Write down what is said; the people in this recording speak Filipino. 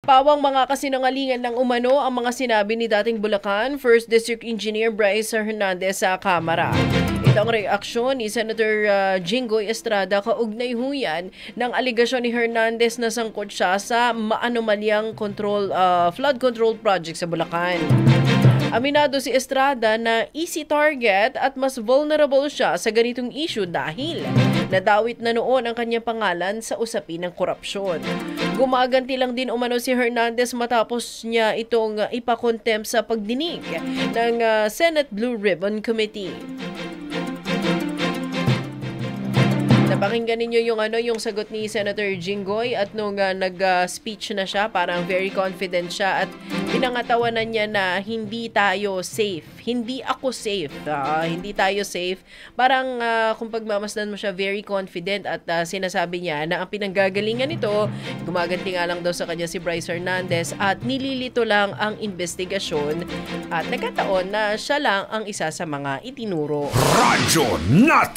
Pawang mga kasinungalingan ng umano ang mga sinabi ni dating Bulacan First District Engineer Bryce Hernandez sa Kamara. Ito ang reaksyon ni Senator Jinggoy Estrada kaugnay huyan ng aligasyon ni Hernandez na sangkot siya sa maanomalyang flood control project sa Bulacan. Aminado si Estrada na easy target at mas vulnerable siya sa ganitong issue dahil nadawit na noon ang kanyang pangalan sa usapin ng korupsyon. Gumaganti lang din umano si Hernandez matapos niya itong ipakontempt sa pagdinig ng Senate Blue Ribbon Committee. Napakinggan ninyo yung sagot ni Senator Jinggoy at nung nag-speech na siya, parang very confident siya at pinangatawanan niya na hindi tayo safe. Hindi ako safe. Hindi tayo safe. Parang kung pagmamasdan mo siya, very confident at sinasabi niya na ang pinanggagalingan nito, gumaganti nga lang daw sa kanya si Bryce Hernandez at nililito lang ang investigasyon at nagkataon na siya lang ang isa sa mga itinuro. Radyo natin!